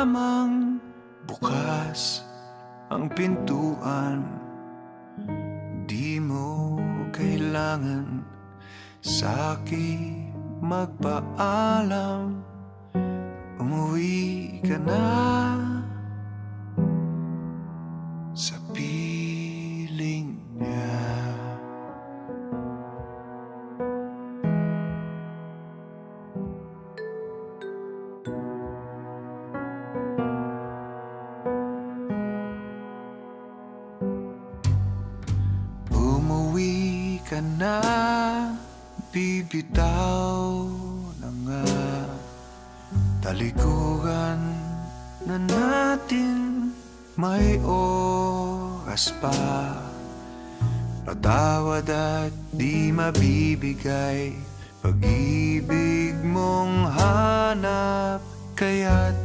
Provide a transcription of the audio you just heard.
lamang bukas ang pintuan. Di mo kailangan sa'kin magpaalam. Umuwi ka na sa piling niya. Umuwi ka na, bibitaw na nga. Talikuran na natin, may oras pa. Patawad at di mabibigay, pag-ibig mong hanap, kaya't